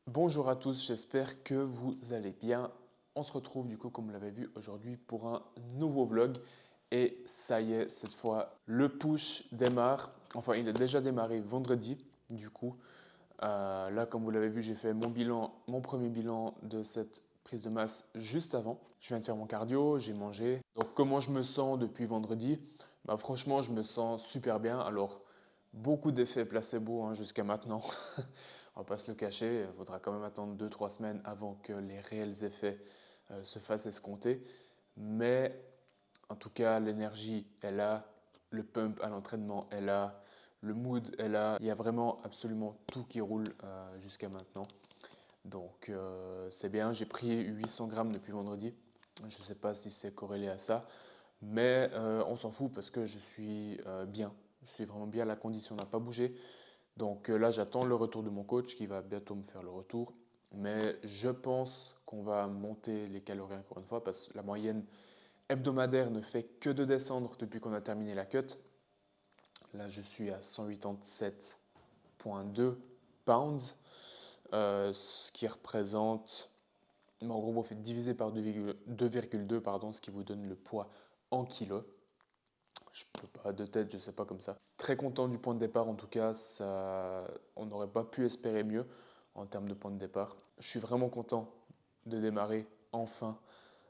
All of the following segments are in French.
Bonjour à tous, j'espère que vous allez bien. On se retrouve du coup, comme vous l'avez vu aujourd'hui, pour un nouveau vlog. Et ça y est, cette fois, le push démarre. Enfin, il a déjà démarré vendredi, du coup. Là, comme vous l'avez vu, j'ai fait mon premier bilan de cette prise de masse juste avant. Je viens de faire mon cardio, j'ai mangé. Donc, comment je me sens depuis vendredi? Franchement, je me sens super bien. Alors, beaucoup d'effets placebo jusqu'à maintenant. On va pas se le cacher, il faudra quand même attendre 2 3 semaines avant que les réels effets se fassent escompter. Mais en tout cas, l'énergie est là, le pump à l'entraînement est là, le mood est là. Il y a vraiment absolument tout qui roule jusqu'à maintenant. Donc c'est bien, j'ai pris 800 grammes depuis vendredi. Je ne sais pas si c'est corrélé à ça, mais on s'en fout parce que je suis bien. Je suis vraiment bien, la condition n'a pas bougé. Donc là, j'attends le retour de mon coach qui va bientôt me faire le retour. Mais je pense qu'on va monter les calories encore une fois parce que la moyenne hebdomadaire ne fait que de descendre depuis qu'on a terminé la cut. Là, je suis à 187,2 pounds, ce qui représente, en gros, vous faites diviser par 2,2, pardon, ce qui vous donne le poids en kilos. Je peux pas de tête, je sais pas comme ça. Très content du point de départ, en tout cas, on n'aurait pas pu espérer mieux en termes de point de départ. Je suis vraiment content de démarrer enfin.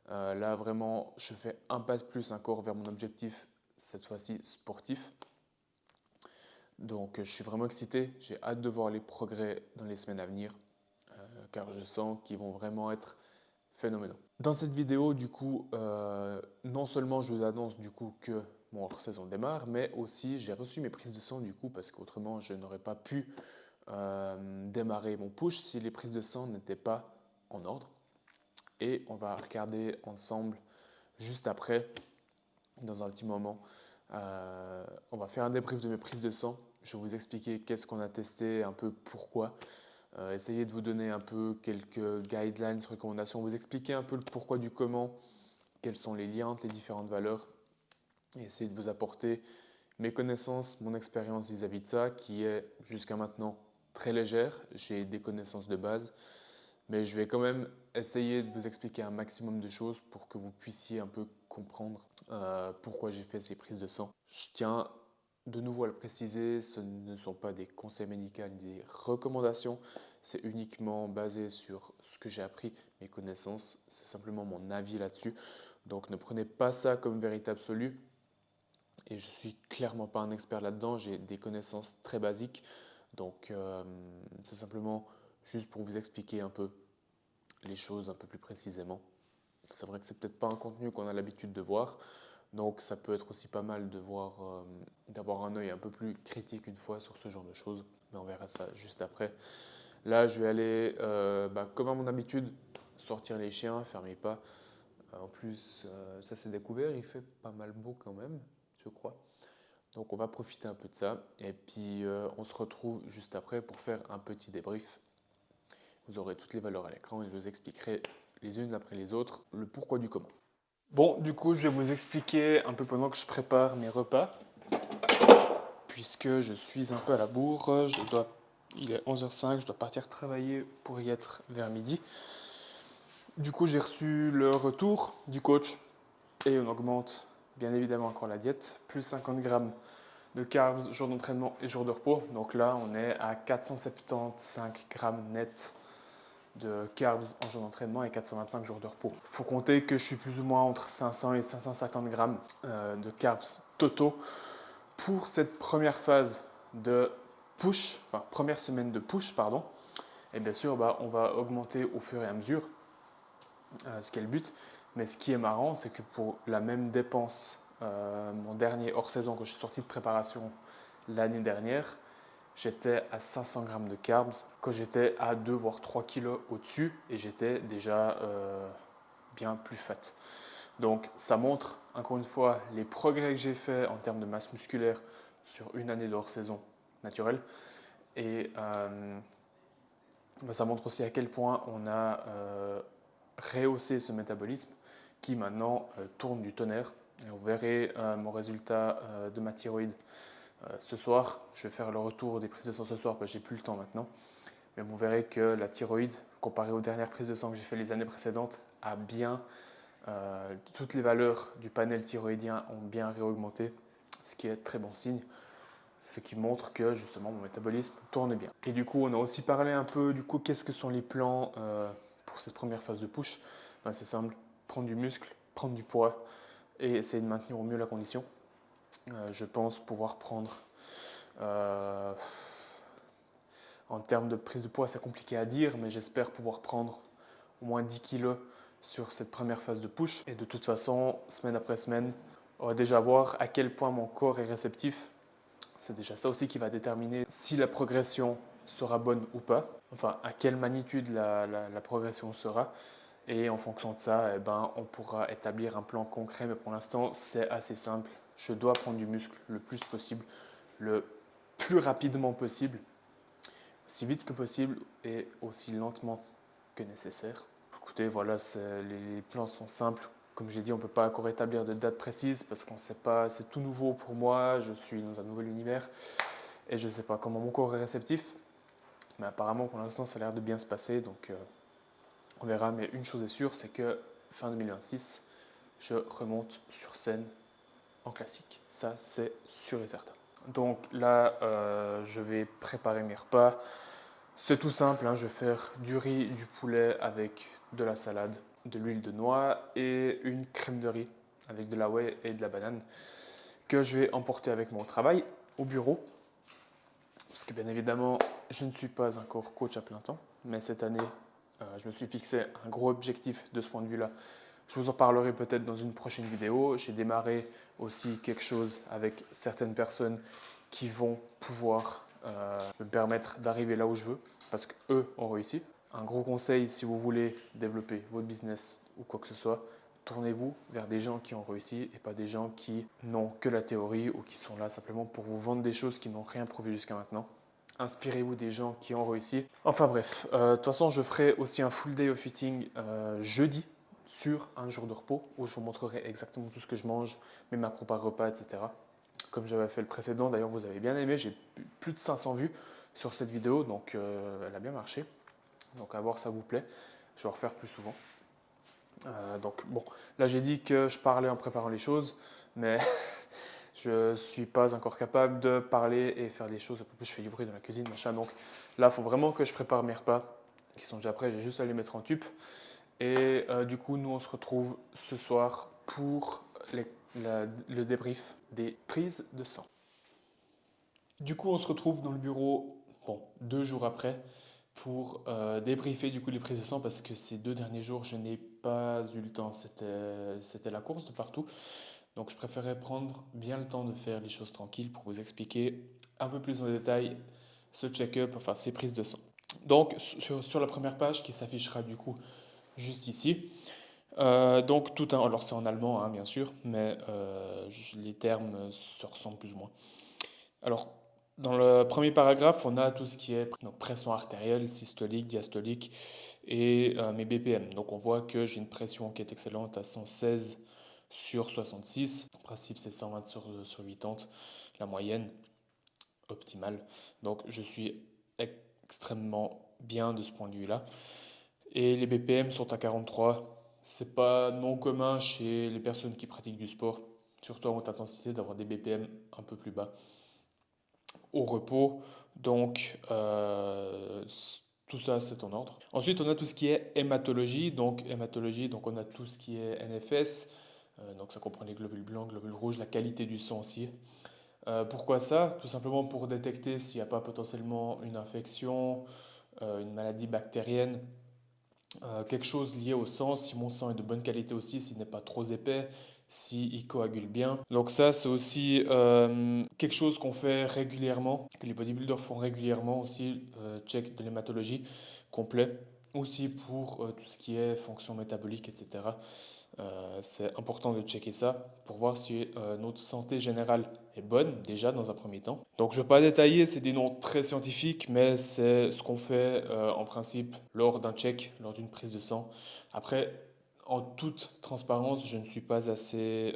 Là, vraiment, je fais un pas de plus encore vers mon objectif, cette fois-ci sportif. Donc, je suis vraiment excité. J'ai hâte de voir les progrès dans les semaines à venir, car je sens qu'ils vont vraiment être phénoménaux. Dans cette vidéo, du coup, non seulement je vous annonce du coup que mon hors-saison démarre, mais aussi j'ai reçu mes prises de sang du coup, parce qu'autrement je n'aurais pas pu démarrer mon push si les prises de sang n'étaient pas en ordre. Et on va regarder ensemble juste après, dans un petit moment. On va faire un débrief de mes prises de sang. Je vais vous expliquer qu'est-ce qu'on a testé, un peu pourquoi. Essayer de vous donner un peu quelques guidelines, recommandations, vous expliquer un peu le pourquoi du comment, quels sont les liens entre les différentes valeurs, et essayer de vous apporter mes connaissances, mon expérience vis-à-vis de ça, qui est jusqu'à maintenant très légère. J'ai des connaissances de base, mais je vais quand même essayer de vous expliquer un maximum de choses pour que vous puissiez un peu comprendre pourquoi j'ai fait ces prises de sang. Je tiens de nouveau à le préciser, ce ne sont pas des conseils médicaux ni des recommandations, c'est uniquement basé sur ce que j'ai appris, mes connaissances, c'est simplement mon avis là-dessus. Donc ne prenez pas ça comme vérité absolue. Et je suis clairement pas un expert là-dedans, j'ai des connaissances très basiques. Donc c'est simplement juste pour vous expliquer un peu les choses un peu plus précisément. C'est vrai que c'est peut-être pas un contenu qu'on a l'habitude de voir, donc ça peut être aussi pas mal de voir, d'avoir un œil un peu plus critique une fois sur ce genre de choses, mais on verra ça juste après. Là, je vais aller, comme à mon habitude, sortir les chiens, faire mes pas. En plus, ça s'est découvert, il fait pas mal beau quand même, je crois. Donc on va profiter un peu de ça, et puis on se retrouve juste après pour faire un petit débrief. Vous aurez toutes les valeurs à l'écran et je vous expliquerai les unes après les autres le pourquoi du comment. Bon, du coup, je vais vous expliquer un peu pendant que je prépare mes repas, puisque je suis un peu à la bourre. Il est 11h05, je dois partir travailler pour y être vers midi. Du coup, j'ai reçu le retour du coach et on augmente bien évidemment encore la diète, plus 50 grammes de carbs, jour d'entraînement et jour de repos. Donc là, on est à 475 grammes net de carbs en jour d'entraînement et 425 jours de repos. Il faut compter que je suis plus ou moins entre 500 et 550 grammes de carbs totaux pour cette première phase de push, enfin première semaine de push, pardon. Et bien sûr, on va augmenter au fur et à mesure, ce qui est le but. Mais ce qui est marrant, c'est que pour la même dépense, mon dernier hors-saison, quand je suis sorti de préparation l'année dernière, j'étais à 500 grammes de carbs quand j'étais à 2 voire 3 kilos au-dessus et j'étais déjà bien plus fat. Donc ça montre encore une fois les progrès que j'ai fait en termes de masse musculaire sur une année de hors-saison naturelle. Et ça montre aussi à quel point on a rehaussé ce métabolisme qui maintenant tourne du tonnerre. Et vous verrez mon résultat de ma thyroïde ce soir. Je vais faire le retour des prises de sang ce soir parce que j'ai plus le temps maintenant. mais vous verrez que la thyroïde, comparée aux dernières prises de sang que j'ai fait les années précédentes, a bien, toutes les valeurs du panel thyroïdien ont bien réaugmenté, ce qui est très bon signe, ce qui montre que justement mon métabolisme tourne bien. Et du coup, on a aussi parlé un peu du coup, qu'est-ce que sont les plans pour cette première phase de push. Ben, c'est simple, prendre du muscle, prendre du poids et essayer de maintenir au mieux la condition. Je pense pouvoir prendre, en termes de prise de poids, c'est compliqué à dire, mais j'espère pouvoir prendre au moins 10 kilos sur cette première phase de push. Et de toute façon, semaine après semaine, on va déjà voir à quel point mon corps est réceptif. C'est déjà ça aussi qui va déterminer si la progression sera bonne ou pas. Enfin, à quelle magnitude la progression sera. Et en fonction de ça, eh ben, on pourra établir un plan concret. Mais pour l'instant, c'est assez simple. Je dois prendre du muscle le plus possible, le plus rapidement possible, aussi vite que possible et aussi lentement que nécessaire. Écoutez, voilà, les plans sont simples. Comme j'ai dit, on ne peut pas encore établir de date précise parce qu'on ne sait pas, c'est tout nouveau pour moi, je suis dans un nouvel univers et je ne sais pas comment mon corps est réceptif. Mais apparemment, pour l'instant, ça a l'air de bien se passer, donc on verra. Mais une chose est sûre, c'est que fin 2026, je remonte sur scène en classique. Ça, c'est sûr et certain. Donc là, je vais préparer mes repas. C'est tout simple, hein, je vais faire du riz, du poulet avec de la salade, de l'huile de noix et une crème de riz avec de la whey et de la banane que je vais emporter avec moi au travail, au bureau. Parce que bien évidemment, je ne suis pas encore coach à plein temps, mais cette année, je me suis fixé un gros objectif de ce point de vue-là. Je vous en parlerai peut-être dans une prochaine vidéo. J'ai démarré aussi quelque chose avec certaines personnes qui vont pouvoir me permettre d'arriver là où je veux, parce qu'eux ont réussi. Un gros conseil, si vous voulez développer votre business ou quoi que ce soit, tournez-vous vers des gens qui ont réussi et pas des gens qui n'ont que la théorie ou qui sont là simplement pour vous vendre des choses qui n'ont rien prouvé jusqu'à maintenant. Inspirez-vous des gens qui ont réussi. Enfin bref, de toute façon, je ferai aussi un full day of eating jeudi sur un jour de repos où je vous montrerai exactement tout ce que je mange, mes macros par repas, etc. Comme j'avais fait le précédent, d'ailleurs vous avez bien aimé, j'ai plus de 500 vues sur cette vidéo, donc elle a bien marché. Donc à voir ça vous plaît, je vais en refaire plus souvent. Donc bon, là j'ai dit que je parlais en préparant les choses, mais je ne suis pas encore capable de parler et faire des choses. Un peu plus, je fais du bruit dans la cuisine, machin. Donc là, il faut vraiment que je prépare mes repas qui sont déjà prêts. J'ai juste à les mettre en tube. Et du coup, nous, on se retrouve ce soir pour le débrief des prises de sang. Du coup, on se retrouve dans le bureau, bon, 2 jours après, pour débriefer du coup les prises de sang parce que ces 2 derniers jours, je n'ai pas eu le temps. C'était la course de partout. Donc, je préférais prendre bien le temps de faire les choses tranquilles pour vous expliquer un peu plus en détail ce check-up, enfin ces prises de sang. Donc, sur la première page qui s'affichera du coup juste ici, donc tout alors c'est en allemand hein, bien sûr, mais les termes se ressemblent plus ou moins. Alors, dans le premier paragraphe, on a tout ce qui est donc, pression artérielle, systolique, diastolique et mes BPM. Donc on voit que j'ai une pression qui est excellente à 116 sur 66. En principe, c'est 120 sur 80, la moyenne optimale. Donc je suis extrêmement bien de ce point de vue-là. Et les BPM sont à 43. C'est pas non commun chez les personnes qui pratiquent du sport, surtout en haute intensité, d'avoir des BPM un peu plus bas au repos. Donc, tout ça, c'est en ordre. Ensuite, on a tout ce qui est hématologie. Donc, hématologie, donc on a tout ce qui est NFS. Donc, ça comprend les globules blancs, globules rouges, la qualité du sang aussi. Pourquoi ça? Tout simplement pour détecter s'il n'y a pas potentiellement une infection, une maladie bactérienne, quelque chose lié au sang, si mon sang est de bonne qualité aussi, s'il n'est pas trop épais, s'il coagule bien. Donc ça, c'est aussi quelque chose qu'on fait régulièrement, que les bodybuilders font régulièrement aussi, check de l'hématologie complet, aussi pour tout ce qui est fonction métabolique, etc. C'est important de checker ça pour voir si notre santé générale est bonne déjà dans un premier temps. Donc je ne vais pas détailler, c'est des noms très scientifiques, mais c'est ce qu'on fait en principe lors d'un check, lors d'une prise de sang. Après, en toute transparence, je ne suis pas assez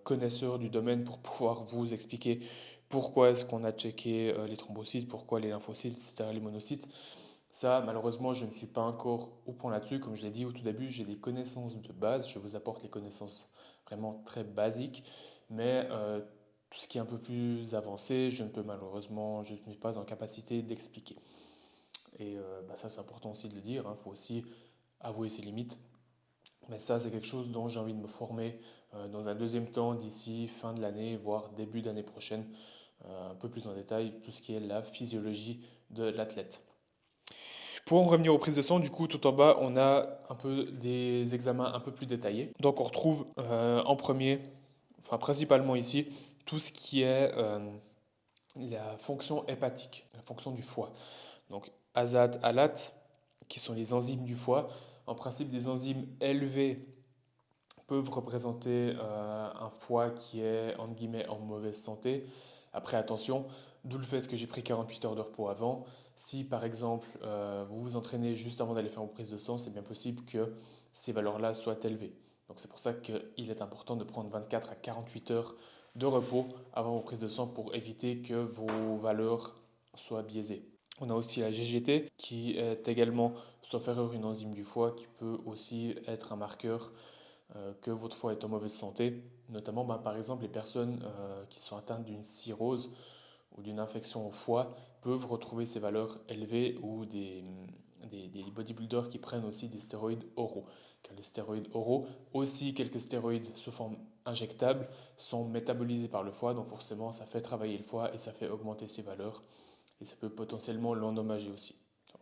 connaisseur du domaine pour pouvoir vous expliquer pourquoi est-ce qu'on a checké les thrombocytes, pourquoi les lymphocytes, etc., les monocytes. Ça, malheureusement, je ne suis pas encore au point là-dessus. Comme je l'ai dit au tout début, j'ai des connaissances de base. Je vous apporte les connaissances vraiment très basiques. Mais tout ce qui est un peu plus avancé, je ne peux malheureusement, je ne suis pas en capacité d'expliquer. Et ça, c'est important aussi de le dire. Il faut aussi avouer ses limites. Mais ça, c'est quelque chose dont j'ai envie de me former dans un deuxième temps d'ici fin de l'année, voire début d'année prochaine, un peu plus en détail, tout ce qui est la physiologie de l'athlète. Pour en revenir aux prises de sang, du coup, tout en bas, on a un peu des examens un peu plus détaillés. Donc, on retrouve en premier, enfin principalement ici, tout ce qui est la fonction hépatique, la fonction du foie. Donc, azat, alat, qui sont les enzymes du foie. En principe, des enzymes élevées peuvent représenter un foie qui est, entre guillemets, en mauvaise santé. Après, attention, d'où le fait que j'ai pris 48 heures de repos avant. Si, par exemple, vous vous entraînez juste avant d'aller faire vos prises de sang, c'est bien possible que ces valeurs-là soient élevées. Donc, c'est pour ça qu'il est important de prendre 24 à 48 heures de repos avant vos prises de sang pour éviter que vos valeurs soient biaisées. On a aussi la GGT qui est également, sauf erreur, une enzyme du foie qui peut aussi être un marqueur que votre foie est en mauvaise santé, notamment par exemple les personnes qui sont atteintes d'une cirrhose ou d'une infection au foie peuvent retrouver ces valeurs élevées ou des bodybuilders qui prennent aussi des stéroïdes oraux. Car les stéroïdes oraux, aussi quelques stéroïdes sous forme injectable, sont métabolisés par le foie, donc forcément ça fait travailler le foie et ça fait augmenter ses valeurs et ça peut potentiellement l'endommager aussi.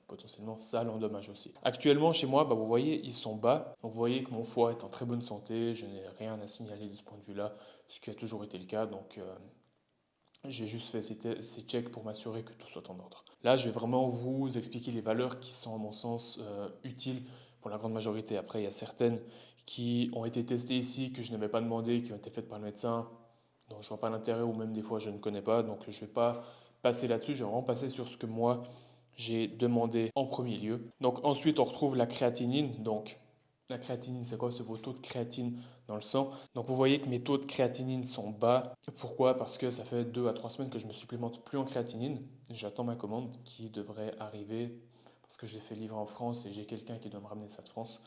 Potentiellement, ça l'endommage aussi. Actuellement, chez moi, vous voyez, ils sont bas. Donc, vous voyez que mon foie est en très bonne santé. Je n'ai rien à signaler de ce point de vue-là, ce qui a toujours été le cas. Donc, j'ai juste fait ces checks pour m'assurer que tout soit en ordre. Là, je vais vraiment vous expliquer les valeurs qui sont, à mon sens, utiles pour la grande majorité. Après, il y a certaines qui ont été testées ici, que je n'avais pas demandé, qui ont été faites par le médecin, dont je ne vois pas l'intérêt ou même des fois je ne connais pas. Donc, je ne vais pas passer là-dessus. Je vais vraiment passer sur ce que moi, j'ai demandé en premier lieu. Donc, ensuite, on retrouve la créatinine. Donc, la créatinine, c'est quoi? C'est vos taux de créatine dans le sang. Donc vous voyez que mes taux de créatinine sont bas. Pourquoi? Parce que ça fait 2 à 3 semaines que je me supplémente plus en créatinine. J'attends ma commande qui devrait arriver parce que je l'ai fait livrer en France et j'ai quelqu'un qui doit me ramener ça de France.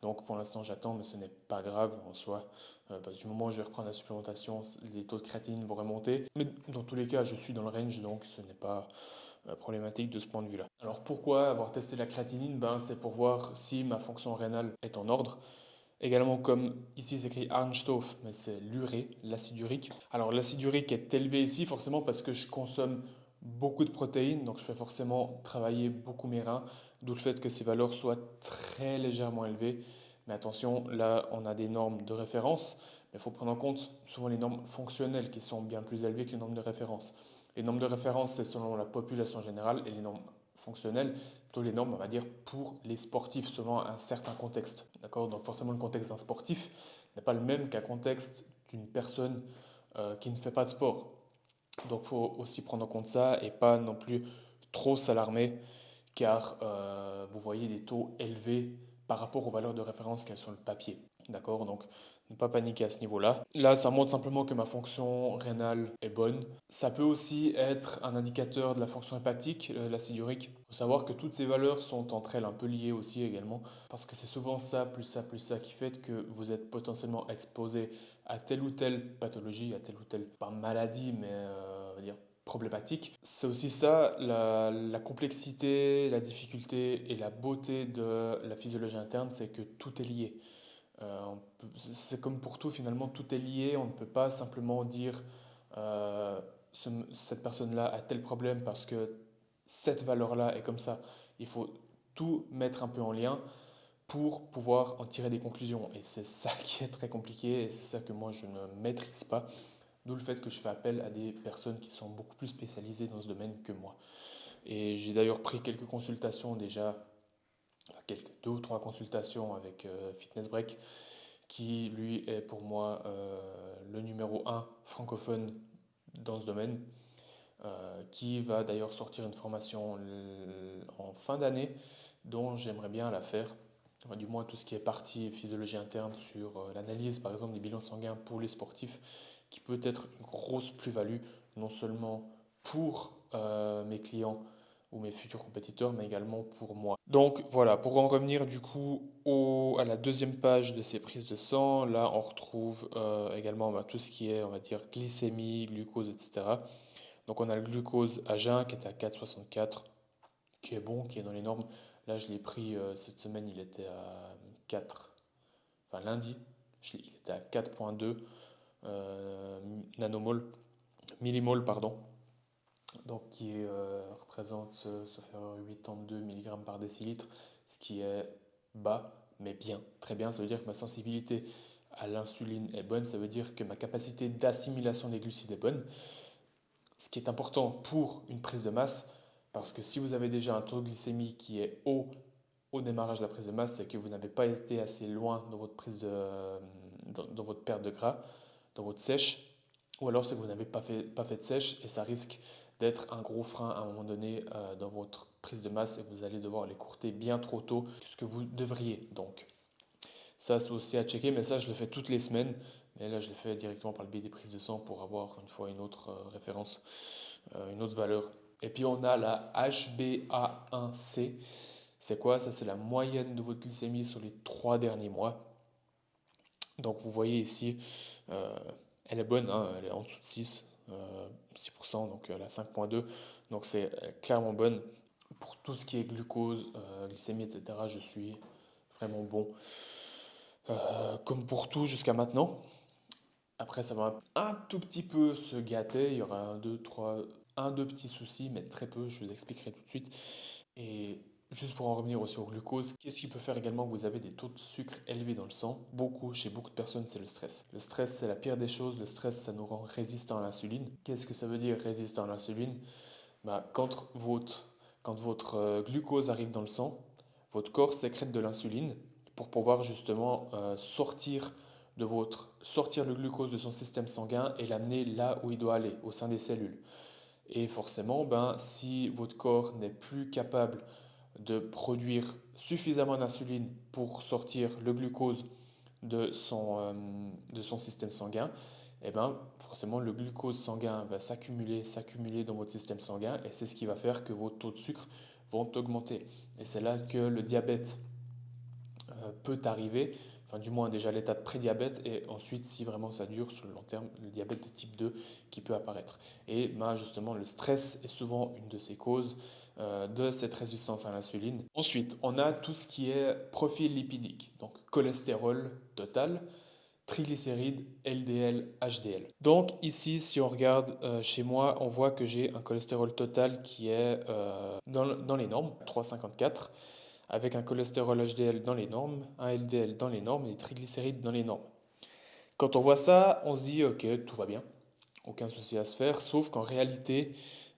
Donc pour l'instant j'attends, mais ce n'est pas grave en soi. Parce que du moment où je vais reprendre la supplémentation, les taux de créatinine vont remonter. Mais dans tous les cas, je suis dans le range, donc ce n'est pas problématique de ce point de vue-là. Alors pourquoi avoir testé la créatinine? C'est pour voir si ma fonction rénale est en ordre. Également, comme ici c'est écrit Harnstoff, mais c'est l'urée, l'acide urique. Alors l'acide urique est élevé ici forcément parce que je consomme beaucoup de protéines, donc je fais forcément travailler beaucoup mes reins, d'où le fait que ces valeurs soient très légèrement élevées. Mais attention, là on a des normes de référence, mais il faut prendre en compte souvent les normes fonctionnelles qui sont bien plus élevées que les normes de référence. Les normes de référence, c'est selon la population générale, et les normes fonctionnelles, plutôt les normes, on va dire, pour les sportifs, selon un certain contexte. D'accord? Donc forcément, le contexte d'un sportif n'est pas le même qu'un contexte d'une personne qui ne fait pas de sport. Donc il faut aussi prendre en compte ça et pas non plus trop s'alarmer, car vous voyez des taux élevés par rapport aux valeurs de référence qu'il y a sur le papier. D'accord? Donc ne pas paniquer à ce niveau-là. Là, ça montre simplement que ma fonction rénale est bonne. Ça peut aussi être un indicateur de la fonction hépatique, l'acide urique. Il faut savoir que toutes ces valeurs sont entre elles un peu liées aussi également, parce que c'est souvent ça, plus ça, plus ça qui fait que vous êtes potentiellement exposé à telle ou telle pathologie, à telle ou telle, pas maladie, mais on va dire problématique. C'est aussi ça, la complexité, la difficulté et la beauté de la physiologie interne, c'est que tout est lié. C'est comme pour tout, finalement, tout est lié. On ne peut pas simplement dire euh, cette personne-là a tel problème parce que cette valeur-là est comme ça. Il faut tout mettre un peu en lien pour pouvoir en tirer des conclusions. Et c'est ça qui est très compliqué et c'est ça que moi je ne maîtrise pas. D'où le fait que je fais appel à des personnes qui sont beaucoup plus spécialisées dans ce domaine que moi. Et j'ai d'ailleurs pris quelques consultations déjà, enfin, quelques 2 ou 3 consultations avec Fitness Break, qui lui est pour moi le numéro un francophone dans ce domaine, qui va d'ailleurs sortir une formation en fin d'année dont j'aimerais bien la faire. Enfin, du moins tout ce qui est partie physiologie interne sur l'analyse par exemple des bilans sanguins pour les sportifs, qui peut être une grosse plus-value non seulement pour mes clients ou mes futurs compétiteurs, mais également pour moi. Donc voilà, pour en revenir du coup à la deuxième page de ces prises de sang, là on retrouve également tout ce qui est, on va dire, glycémie, glucose, etc. Donc on a le glucose à jeun qui est à 4,64, qui est bon, qui est dans les normes. Là je l'ai pris cette semaine, il était à 4, enfin lundi, il était à 4,2 nanomol, millimol, pardon. Donc qui représente, sauf erreur, 82 mg par décilitre, ce qui est bas, mais bien, très bien. Ça veut dire que ma sensibilité à l'insuline est bonne, ça veut dire que ma capacité d'assimilation des glucides est bonne, ce qui est important pour une prise de masse, parce que si vous avez déjà un taux de glycémie qui est haut au démarrage de la prise de masse, c'est que vous n'avez pas été assez loin dans votre dans votre perte de gras, dans votre sèche, ou alors c'est que vous n'avez pas fait de sèche et ça risque d'être un gros frein à un moment donné dans votre prise de masse et vous allez devoir les courter bien trop tôt que ce que vous devriez. Donc ça c'est aussi à checker, mais ça je le fais toutes les semaines. Mais là je le fais directement par le biais des prises de sang pour avoir une fois une autre référence, une autre valeur. Et puis on a la HbA1c. C'est quoi? Ça c'est la moyenne de votre glycémie sur les 3 derniers mois. Donc vous voyez ici, euh, elle est bonne, hein, elle est en dessous de 6%, donc elle a 5,2. Donc c'est clairement bonne. Pour tout ce qui est glucose, glycémie, etc., je suis vraiment bon. Comme pour tout jusqu'à maintenant. Après, ça va un tout petit peu se gâter. Il y aura deux petits soucis, mais très peu, je vous expliquerai tout de suite. Et juste pour en revenir aussi au glucose, qu'est-ce qui peut faire également que vous avez des taux de sucre élevés dans le sang? Chez beaucoup de personnes, c'est le stress. Le stress, c'est la pire des choses. Le stress, ça nous rend résistants à l'insuline. Qu'est-ce que ça veut dire résistant à l'insuline? Quand votre glucose arrive dans le sang, votre corps sécrète de l'insuline pour pouvoir justement sortir le glucose de son système sanguin et l'amener là où il doit aller, au sein des cellules. Et forcément, si votre corps n'est plus capable de produire suffisamment d'insuline pour sortir le glucose de son système sanguin, et forcément le glucose sanguin va s'accumuler dans votre système sanguin et c'est ce qui va faire que vos taux de sucre vont augmenter. Et c'est là que le diabète peut arriver, enfin du moins déjà l'état de prédiabète et ensuite si vraiment ça dure sur le long terme, le diabète de type 2 qui peut apparaître. Et justement le stress est souvent une de ces causes de cette résistance à l'insuline. Ensuite, on a tout ce qui est profil lipidique, donc cholestérol total, triglycérides, LDL, HDL. Donc ici, si on regarde chez moi, on voit que j'ai un cholestérol total qui est dans les normes, 3,54, avec un cholestérol HDL dans les normes, un LDL dans les normes et des triglycérides dans les normes. Quand on voit ça, on se dit ok, tout va bien, aucun souci à se faire, sauf qu'en réalité,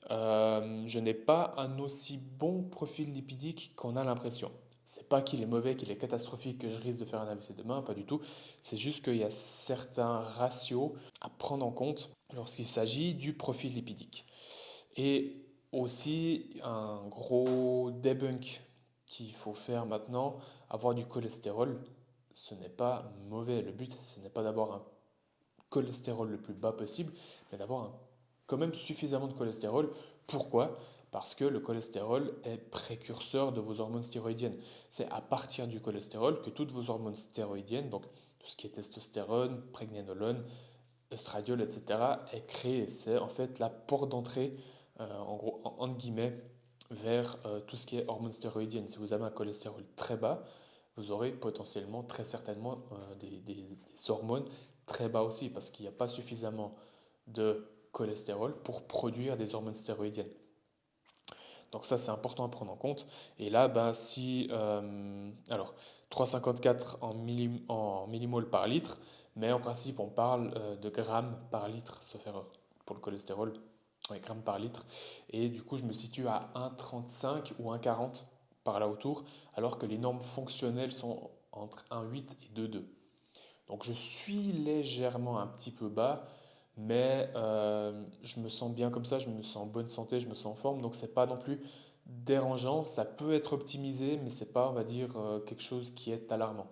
je n'ai pas un aussi bon profil lipidique qu'on a l'impression. C'est pas qu'il est mauvais, qu'il est catastrophique, que je risque de faire un AVC demain, pas du tout. C'est juste qu'il y a certains ratios à prendre en compte lorsqu'il s'agit du profil lipidique. Et aussi, un gros debunk qu'il faut faire maintenant, avoir du cholestérol, ce n'est pas mauvais. Le but, ce n'est pas d'avoir un cholestérol le plus bas possible, mais d'avoir quand même suffisamment de cholestérol. Pourquoi? Parce que le cholestérol est précurseur de vos hormones stéroïdiennes. C'est à partir du cholestérol que toutes vos hormones stéroïdiennes, donc tout ce qui est testostérone, prégnénolone, estradiol, etc., est créé. C'est en fait la porte d'entrée, en gros, entre guillemets, vers tout ce qui est hormones stéroïdiennes. Si vous avez un cholestérol très bas, vous aurez potentiellement, très certainement, des hormones très bas aussi, parce qu'il n'y a pas suffisamment de cholestérol pour produire des hormones stéroïdiennes. Donc ça, c'est important à prendre en compte. Et là, alors, 3,54 en millimol par litre, mais en principe, on parle de grammes par litre, sauf erreur, pour le cholestérol, ouais, grammes par litre. Et du coup, je me situe à 1,35 ou 1,40 par là autour, alors que les normes fonctionnelles sont entre 1,8 et 2,2. Donc je suis légèrement un petit peu bas, mais je me sens bien comme ça, je me sens en bonne santé, je me sens en forme, donc c'est pas non plus dérangeant. Ça peut être optimisé, mais c'est pas, on va dire, quelque chose qui est alarmant.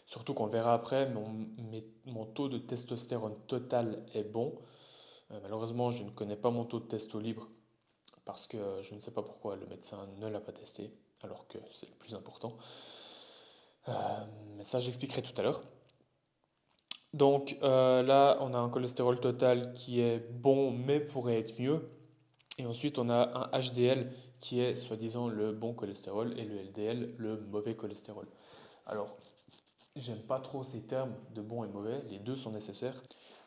Surtout qu'on le verra après, mon taux de testostérone total est bon. Malheureusement, je ne connais pas mon taux de testo libre parce que je ne sais pas pourquoi le médecin ne l'a pas testé, alors que c'est le plus important. Euh, mais ça, j'expliquerai tout à l'heure. Donc là, on a un cholestérol total qui est bon, mais pourrait être mieux. Et ensuite, on a un HDL qui est soi-disant le bon cholestérol et le LDL le mauvais cholestérol. Alors, j'aime pas trop ces termes de bon et mauvais, les deux sont nécessaires.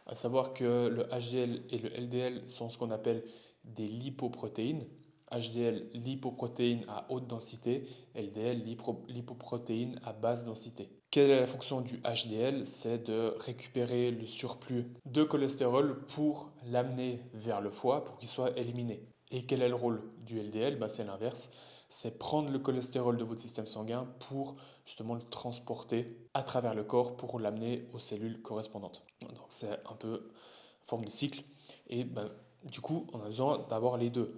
À savoir que le HDL et le LDL sont ce qu'on appelle des lipoprotéines. HDL, lipoprotéines à haute densité, LDL, lipoprotéines à basse densité. Quelle est la fonction du HDL? C'est de récupérer le surplus de cholestérol pour l'amener vers le foie pour qu'il soit éliminé. Et quel est le rôle du LDL? C'est l'inverse, c'est prendre le cholestérol de votre système sanguin pour justement le transporter à travers le corps pour l'amener aux cellules correspondantes. Donc c'est un peu une forme de cycle. Et du coup, on a besoin d'avoir les deux.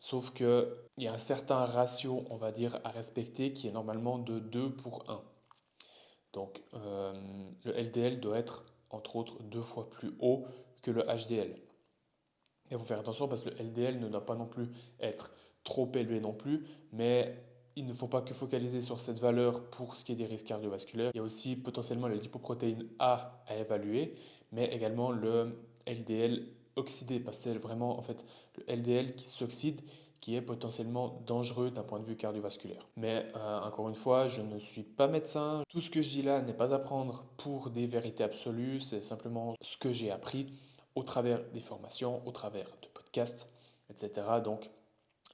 Sauf qu'il y a un certain ratio, on va dire, à respecter qui est normalement de 2 pour 1. Donc le LDL doit être, entre autres, 2 fois plus haut que le HDL. Il faut faire attention parce que le LDL ne doit pas non plus être trop élevé non plus, mais il ne faut pas que focaliser sur cette valeur pour ce qui est des risques cardiovasculaires. Il y a aussi potentiellement la lipoprotéine A à évaluer, mais également le LDL oxydé, parce que c'est vraiment en fait le LDL qui s'oxyde qui est potentiellement dangereux d'un point de vue cardiovasculaire. Mais encore une fois, je ne suis pas médecin. Tout ce que je dis là n'est pas à prendre pour des vérités absolues, c'est simplement ce que j'ai appris au travers des formations, au travers de podcasts, etc. Donc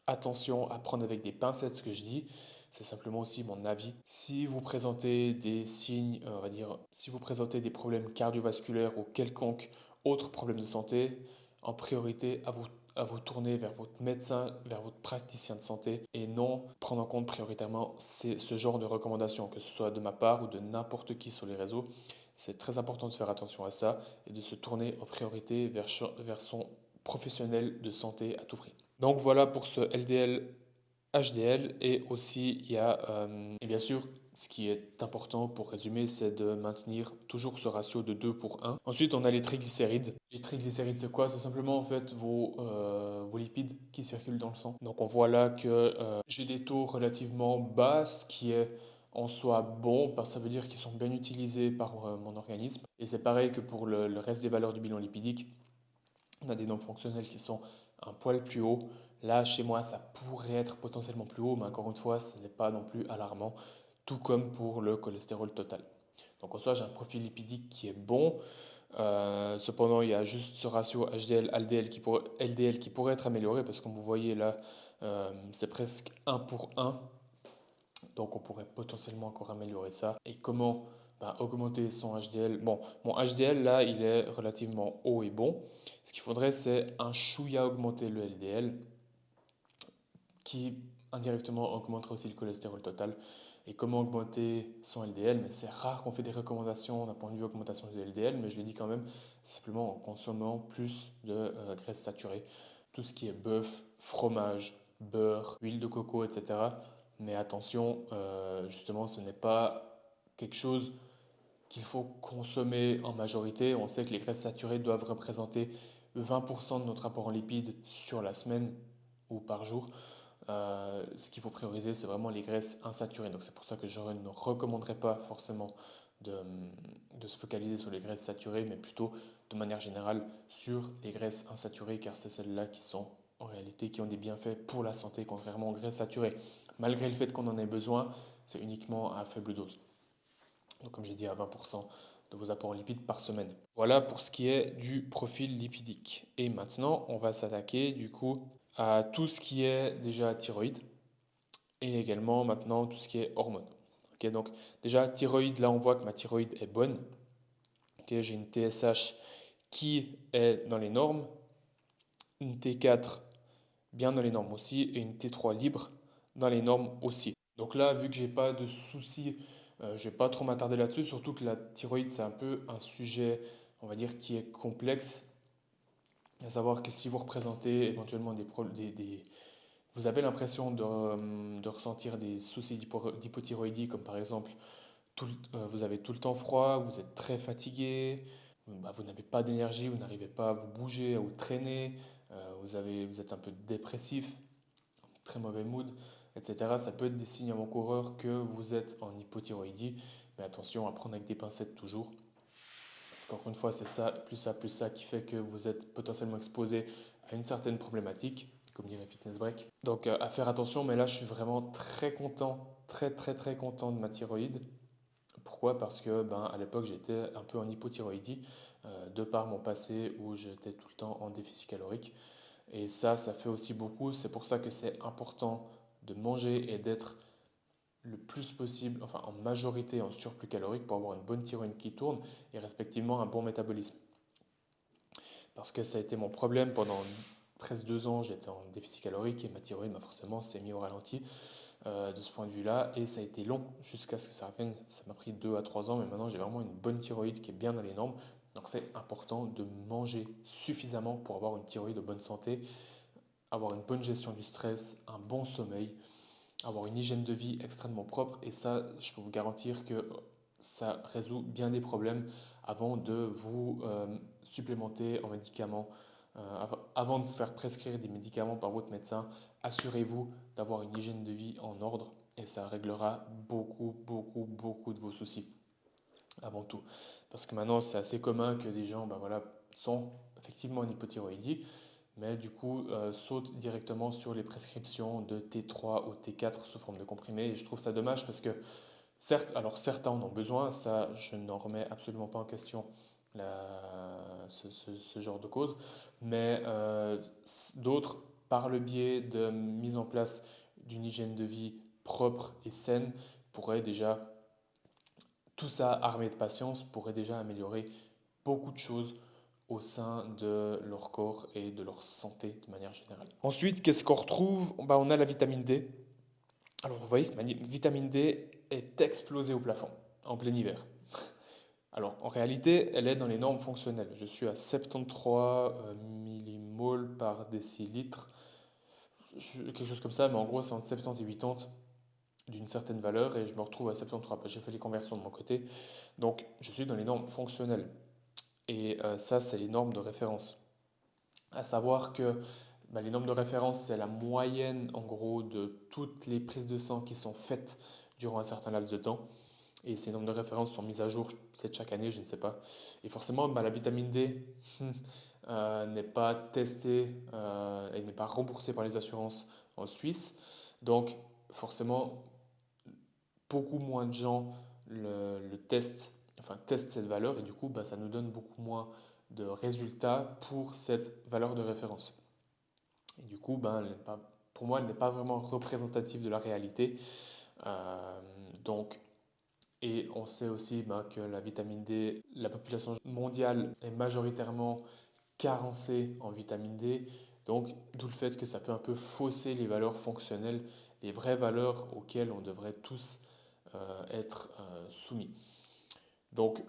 attention à prendre avec des pincettes ce que je dis. C'est simplement aussi mon avis. Si vous présentez des signes, on va dire, si vous présentez des problèmes cardiovasculaires ou quelconque autre problème de santé, en priorité à vous tourner vers votre médecin, vers votre praticien de santé et non prendre en compte prioritairement ce genre de recommandations, que ce soit de ma part ou de n'importe qui sur les réseaux. C'est très important de faire attention à ça et de se tourner en priorité vers son professionnel de santé à tout prix. Donc voilà pour ce LDL HDL et aussi il y a et bien sûr ce qui est important pour résumer c'est de maintenir toujours ce ratio de 2 pour 1. Ensuite on a les triglycérides. Les triglycérides c'est quoi? C'est simplement en fait vos lipides qui circulent dans le sang. Donc on voit là que j'ai des taux relativement bas ce qui est en soi bon parce que ça veut dire qu'ils sont bien utilisés par mon organisme. Et c'est pareil que pour le reste des valeurs du bilan lipidique. On a des normes fonctionnelles qui sont un poil plus haut. Là, chez moi, ça pourrait être potentiellement plus haut, mais encore une fois, ce n'est pas non plus alarmant, tout comme pour le cholestérol total. Donc en soi, j'ai un profil lipidique qui est bon. Cependant, il y a juste ce ratio LDL qui pourrait être amélioré, parce que comme vous voyez là, c'est presque 1 pour 1. Donc on pourrait potentiellement encore améliorer ça. Et comment augmenter son HDL? Bon, mon HDL là, il est relativement haut et bon. Ce qu'il faudrait, c'est un chouïa augmenter le LDL qui indirectement augmenterait aussi le cholestérol total. Et comment augmenter son LDL? Mais c'est rare qu'on fait des recommandations d'un point de vue augmentation du LDL, mais je le dis quand même, simplement en consommant plus de graisses saturées. Tout ce qui est bœuf, fromage, beurre, huile de coco, etc. Mais attention, justement, ce n'est pas quelque chose qu'il faut consommer en majorité. On sait que les graisses saturées doivent représenter 20% de notre apport en lipides sur la semaine ou par jour. Ce qu'il faut prioriser, c'est vraiment les graisses insaturées. Donc c'est pour ça que je ne recommanderais pas forcément de se focaliser sur les graisses saturées, mais plutôt de manière générale sur les graisses insaturées, car c'est celles-là qui sont en réalité qui ont des bienfaits pour la santé, contrairement aux graisses saturées. Malgré le fait qu'on en ait besoin, c'est uniquement à faible dose. Donc comme j'ai dit, à 20% de vos apports en lipides par semaine. Voilà pour ce qui est du profil lipidique. Et maintenant, on va s'attaquer du coup à tout ce qui est déjà thyroïde et également maintenant tout ce qui est hormones. Ok, donc déjà, thyroïde, là on voit que ma thyroïde est bonne. Ok, j'ai une TSH qui est dans les normes, une T4 bien dans les normes aussi et une T3 libre dans les normes aussi. Donc là, vu que j'ai pas de soucis, je vais pas trop m'attarder là-dessus, surtout que la thyroïde, c'est un peu un sujet, on va dire, qui est complexe. À savoir que si vous représentez éventuellement vous avez l'impression de ressentir des soucis d'hypothyroïdie, comme par exemple, vous avez tout le temps froid, vous êtes très fatigué, vous n'avez pas d'énergie, vous n'arrivez pas à vous bouger, à vous traîner, vous êtes un peu dépressif, très mauvais mood, etc. Ça peut être des signes avant-coureurs que vous êtes en hypothyroïdie, mais attention à prendre avec des pincettes toujours. Parce qu'encore une fois, c'est plus ça qui fait que vous êtes potentiellement exposé à une certaine problématique, comme dirait Fitness Break. Donc à faire attention, mais là je suis vraiment très content, très content de ma thyroïde. Pourquoi? Parce que à l'époque j'étais un peu en hypothyroïdie, de par mon passé où j'étais tout le temps en déficit calorique. Et ça fait aussi beaucoup. C'est pour ça que c'est important de manger et d'être le plus possible, enfin en majorité en surplus calorique pour avoir une bonne thyroïde qui tourne et respectivement un bon métabolisme. Parce que ça a été mon problème pendant presque 2 ans, j'étais en déficit calorique et ma thyroïde forcément s'est mis au ralenti de ce point de vue-là. Et ça a été long jusqu'à ce que ça revienne. Ça m'a pris 2 à 3 ans, mais maintenant j'ai vraiment une bonne thyroïde qui est bien dans les normes. Donc c'est important de manger suffisamment pour avoir une thyroïde de bonne santé, avoir une bonne gestion du stress, un bon sommeil, avoir une hygiène de vie extrêmement propre. Et ça, je peux vous garantir que ça résout bien des problèmes avant de vous supplémenter en médicaments. Avant de vous faire prescrire des médicaments par votre médecin, assurez-vous d'avoir une hygiène de vie en ordre et ça réglera beaucoup de vos soucis avant tout. Parce que maintenant, c'est assez commun que des gens sont effectivement en hypothyroïdie, mais du coup sautent directement sur les prescriptions de T3 ou T4 sous forme de comprimés. Et je trouve ça dommage parce que certes, alors certains en ont besoin, ça je n'en remets absolument pas en question ce genre de cause, mais d'autres, par le biais de mise en place d'une hygiène de vie propre et saine, pourraient déjà, tout ça armé de patience, pourrait déjà améliorer beaucoup de choses au sein de leur corps et de leur santé de manière générale. Ensuite, qu'est-ce qu'on retrouve? On a la vitamine D. Alors vous voyez que ma vitamine D est explosée au plafond en plein hiver. Alors en réalité, elle est dans les normes fonctionnelles. Je suis à 73 millimoles par décilitre, quelque chose comme ça, mais en gros c'est entre 70 et 80 d'une certaine valeur et je me retrouve à 73. J'ai fait les conversions de mon côté, donc je suis dans les normes fonctionnelles. Et ça, c'est les normes de référence. À savoir que les normes de référence, c'est la moyenne en gros de toutes les prises de sang qui sont faites durant un certain laps de temps. Et ces normes de référence sont mises à jour peut-être chaque année, je ne sais pas. Et forcément, la vitamine D n'est pas testée et n'est pas remboursée par les assurances en Suisse. Donc forcément, beaucoup moins de gens le testent, enfin testent cette valeur et du coup, ça nous donne beaucoup moins de résultats pour cette valeur de référence. Et du coup, pour moi, elle n'est pas vraiment représentative de la réalité. Euh, donc, et on sait aussi que la vitamine D, la population mondiale est majoritairement carencée en vitamine D. Donc, d'où le fait que ça peut un peu fausser les valeurs fonctionnelles, les vraies valeurs auxquelles on devrait tous être soumis. Donc,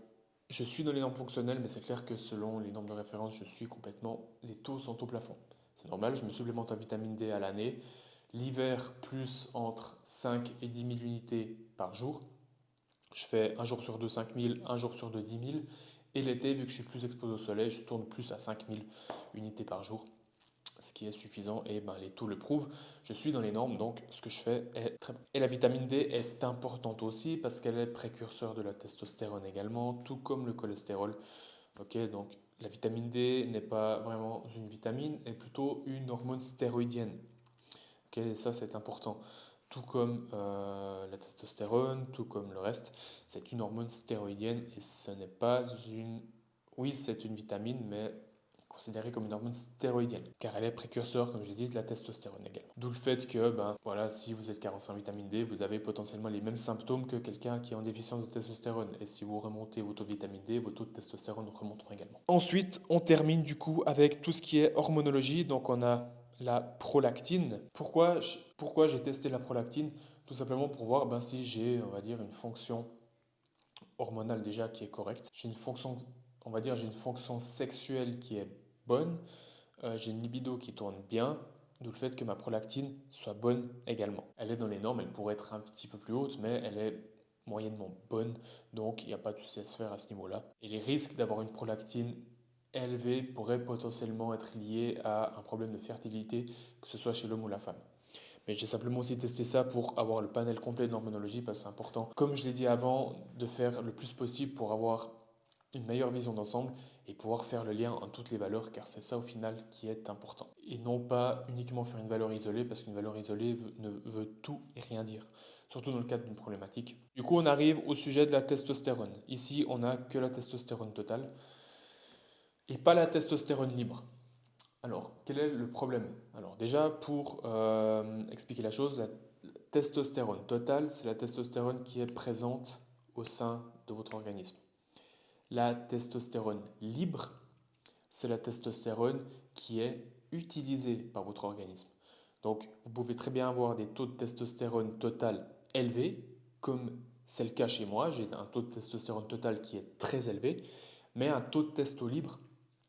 je suis dans les normes fonctionnelles, mais c'est clair que selon les normes de référence, les taux sont au plafond. C'est normal, je me supplémente en vitamine D à l'année. L'hiver, plus entre 5 et 10 000 unités par jour. Je fais un jour sur deux 5 000, un jour sur deux 10 000. Et l'été, vu que je suis plus exposé au soleil, je tourne plus à 5 000 unités par jour, ce qui est suffisant et les taux le prouvent. Je suis dans les normes, donc ce que je fais est très bon. Et la vitamine D est importante aussi parce qu'elle est précurseur de la testostérone également, tout comme le cholestérol. Ok, donc la vitamine D n'est pas vraiment une vitamine, elle est plutôt une hormone stéroïdienne. Ok, ça c'est important. Tout comme la testostérone, tout comme le reste, c'est une hormone stéroïdienne et ce n'est pas une... Oui, c'est une vitamine, mais considérée comme une hormone stéroïdienne, car elle est précurseur, comme j'ai dit, de la testostérone également. D'où le fait que, si vous êtes carencé en vitamine D, vous avez potentiellement les mêmes symptômes que quelqu'un qui est en déficience de testostérone. Et si vous remontez vos taux de vitamine D, vos taux de testostérone remonteront également. Ensuite, on termine du coup avec tout ce qui est hormonologie. Donc on a la prolactine. Pourquoi j'ai testé la prolactine? Tout simplement pour voir si j'ai, on va dire, une fonction hormonale déjà qui est correcte. J'ai une fonction, on va dire, j'ai une fonction sexuelle qui est bonne. J'ai une libido qui tourne bien, d'où le fait que ma prolactine soit bonne également. Elle est dans les normes, elle pourrait être un petit peu plus haute, mais elle est moyennement bonne, donc il n'y a pas de souci à se faire à ce niveau-là. Et les risques d'avoir une prolactine élevée pourraient potentiellement être liés à un problème de fertilité, que ce soit chez l'homme ou la femme. Mais j'ai simplement aussi testé ça pour avoir le panel complet d'hormonologie parce que c'est important, comme je l'ai dit avant, de faire le plus possible pour avoir une meilleure vision d'ensemble et pouvoir faire le lien entre toutes les valeurs, car c'est ça au final qui est important. Et non pas uniquement faire une valeur isolée, parce qu'une valeur isolée veut tout et rien dire, surtout dans le cadre d'une problématique. Du coup, on arrive au sujet de la testostérone. Ici, on n'a que la testostérone totale et pas la testostérone libre. Alors, quel est le problème? Alors déjà, pour expliquer la chose, la testostérone totale, c'est la testostérone qui est présente au sein de votre organisme. La testostérone libre, c'est la testostérone qui est utilisée par votre organisme. Donc, vous pouvez très bien avoir des taux de testostérone total élevés, comme c'est le cas chez moi. J'ai un taux de testostérone total qui est très élevé, mais un taux de testo libre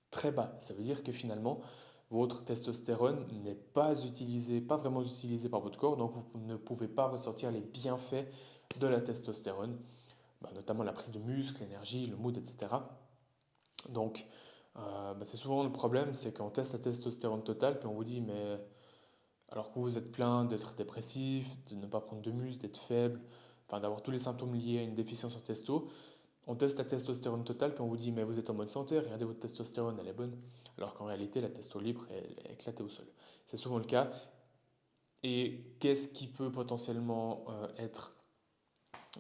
très bas. Ça veut dire que finalement, votre testostérone n'est pas utilisé, pas vraiment utilisé par votre corps, donc vous ne pouvez pas ressentir les bienfaits de la testostérone, notamment la prise de muscle, l'énergie, le mood, etc. Donc, c'est souvent le problème, c'est qu'on teste la testostérone totale, puis on vous dit, mais alors que vous êtes plein d'être dépressif, de ne pas prendre de muscle, d'être faible, enfin d'avoir tous les symptômes liés à une déficience en testo, on teste la testostérone totale, puis on vous dit, mais vous êtes en bonne santé, regardez votre testostérone, elle est bonne. Alors qu'en réalité, la testo libre est éclatée au sol. C'est souvent le cas. Et qu'est-ce qui peut potentiellement être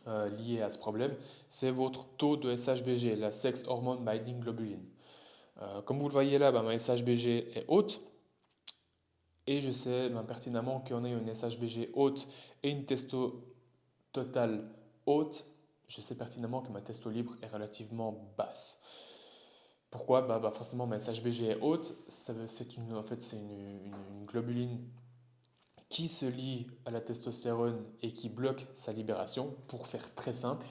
lié à ce problème? C'est votre taux de SHBG, la Sex Hormone Binding Globulin. Comme vous le voyez là, ma SHBG est haute. Et je sais pertinemment qu'on ait une SHBG haute et une testo totale haute, je sais pertinemment que ma testo libre est relativement basse. Pourquoi? Forcément, ma SHBG est haute. En fait, c'est une globuline qui se lie à la testostérone et qui bloque sa libération. Pour faire très simple,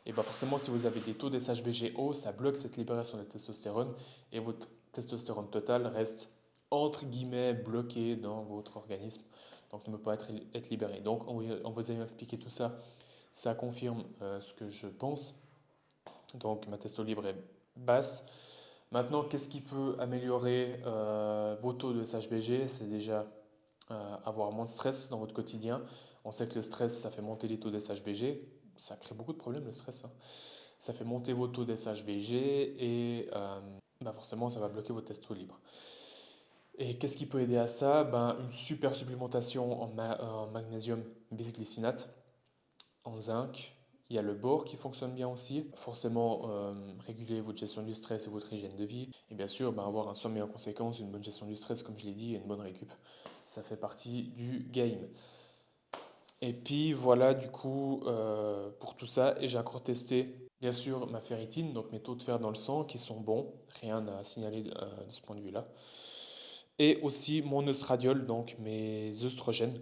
et forcément, si vous avez des taux de SHBG hauts, ça bloque cette libération de testostérone et votre testostérone totale reste entre guillemets bloquée dans votre organisme, donc ne peut pas être libérée. Donc, en vous ayant expliqué tout ça, ça confirme ce que je pense. Donc, ma testo libre est basse. Maintenant, qu'est-ce qui peut améliorer vos taux de SHBG? C'est déjà avoir moins de stress dans votre quotidien. On sait que le stress, ça fait monter les taux de SHBG. Ça crée beaucoup de problèmes, le stress, hein. Ça fait monter vos taux de SHBG et forcément, ça va bloquer vos testo libres. Et qu'est-ce qui peut aider à ça? Une super supplémentation en magnésium bisglycinate, en zinc. Il y a le bore qui fonctionne bien aussi. Forcément, réguler votre gestion du stress et votre hygiène de vie. Et bien sûr, avoir un sommeil en conséquence, une bonne gestion du stress, comme je l'ai dit, et une bonne récup. Ça fait partie du game. Et puis voilà, du coup, pour tout ça, et j'ai encore testé, bien sûr, ma ferritine, donc mes taux de fer dans le sang qui sont bons, rien à signaler de ce point de vue-là. Et aussi mon œstradiol, donc mes œstrogènes.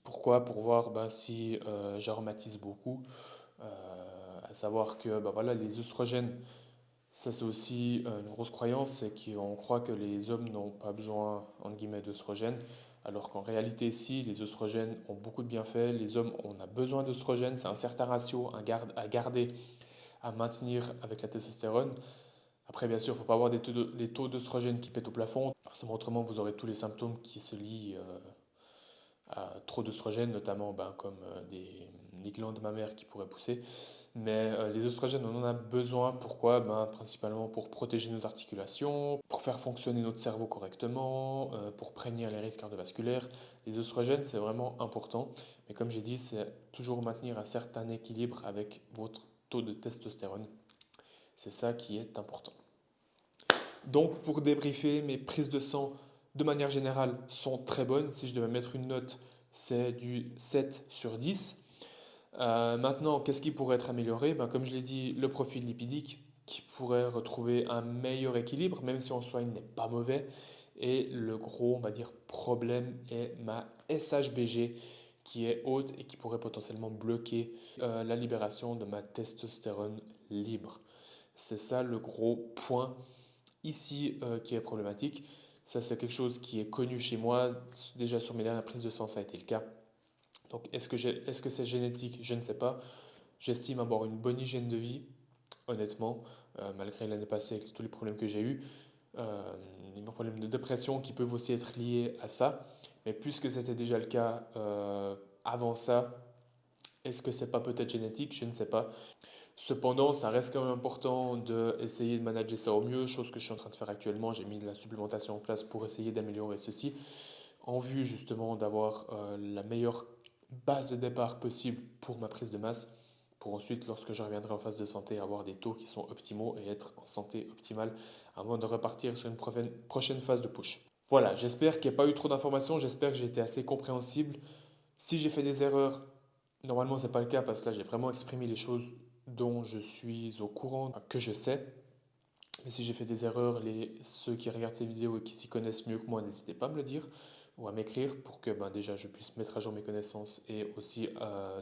Pourquoi? Pour voir si j'aromatise beaucoup. À savoir que voilà, les œstrogènes, ça c'est aussi une grosse croyance, c'est qu'on croit que les hommes n'ont pas besoin, entre guillemets, d'œstrogènes, alors qu'en réalité, si, les œstrogènes ont beaucoup de bienfaits, les hommes, on a besoin d'œstrogènes, c'est un certain ratio à garder, à maintenir avec la testostérone. Après, bien sûr, il ne faut pas avoir des taux d'œstrogènes qui pètent au plafond, forcément autrement vous aurez tous les symptômes qui se lient à trop d'œstrogènes, notamment comme des glandes mammaires qui pourraient pousser. Mais les œstrogènes, on en a besoin. Pourquoi? Principalement pour protéger nos articulations, pour faire fonctionner notre cerveau correctement, pour prévenir les risques cardiovasculaires. Les œstrogènes, c'est vraiment important. Mais comme j'ai dit, c'est toujours maintenir un certain équilibre avec votre taux de testostérone. C'est ça qui est important. Donc, pour débriefer, mes prises de sang, de manière générale, sont très bonnes. Si je devais mettre une note, c'est du 7 sur 10. Maintenant, qu'est-ce qui pourrait être amélioré? Comme je l'ai dit, le profil lipidique qui pourrait retrouver un meilleur équilibre, même si en soi il n'est pas mauvais. Et le gros, on va dire, problème est ma SHBG qui est haute et qui pourrait potentiellement bloquer la libération de ma testostérone libre. C'est ça le gros point ici qui est problématique. Ça, c'est quelque chose qui est connu chez moi. Déjà sur mes dernières prises de sang, ça a été le cas. Donc, est-ce que c'est génétique? Je ne sais pas. J'estime avoir une bonne hygiène de vie, honnêtement, malgré l'année passée avec tous les problèmes que j'ai eus. Les problèmes de dépression qui peuvent aussi être liés à ça. Mais puisque c'était déjà le cas avant ça, est-ce que c'est pas peut-être génétique? Je ne sais pas. Cependant, ça reste quand même important d'essayer de manager ça au mieux, chose que je suis en train de faire actuellement. J'ai mis de la supplémentation en place pour essayer d'améliorer ceci, en vue justement d'avoir la meilleure base de départ possible pour ma prise de masse, pour ensuite, lorsque je reviendrai en phase de santé, avoir des taux qui sont optimaux et être en santé optimale avant de repartir sur une prochaine phase de push. Voilà, j'espère qu'il n'y a pas eu trop d'informations, j'espère que j'ai été assez compréhensible. Si j'ai fait des erreurs, normalement ce n'est pas le cas parce que là j'ai vraiment exprimé les choses dont je suis au courant, que je sais. Mais si j'ai fait des erreurs, ceux qui regardent ces vidéos et qui s'y connaissent mieux que moi, n'hésitez pas à me le dire ou à m'écrire pour que déjà je puisse mettre à jour mes connaissances et aussi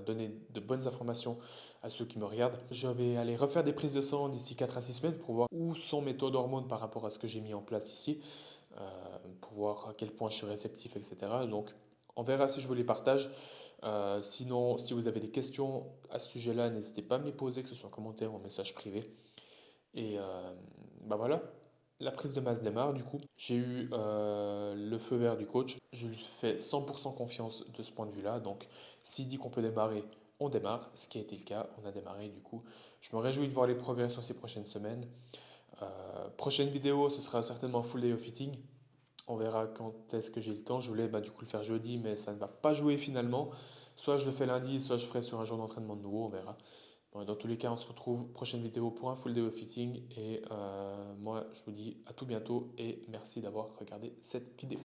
donner de bonnes informations à ceux qui me regardent. Je vais aller refaire des prises de sang d'ici 4 à 6 semaines pour voir où sont mes taux d'hormones par rapport à ce que j'ai mis en place ici, pour voir à quel point je suis réceptif, etc. Donc on verra si je vous les partage. Sinon, si vous avez des questions à ce sujet-là, n'hésitez pas à me les poser, que ce soit en commentaire ou en message privé. Et voilà, la prise de masse démarre du coup. J'ai eu le feu vert du coach. Je lui fais 100% confiance de ce point de vue-là. Donc s'il dit qu'on peut démarrer, on démarre. Ce qui a été le cas, on a démarré du coup. Je me réjouis de voir les progrès sur ces prochaines semaines. Prochaine vidéo, ce sera certainement full day of fitting. On verra quand est-ce que j'ai le temps. Je voulais du coup le faire jeudi, mais ça ne va pas jouer finalement. Soit je le fais lundi, soit je ferai sur un jour d'entraînement de nouveau, on verra. Bon, dans tous les cas, on se retrouve prochaine vidéo pour un full day of fitting. Et moi, je vous dis à tout bientôt et merci d'avoir regardé cette vidéo.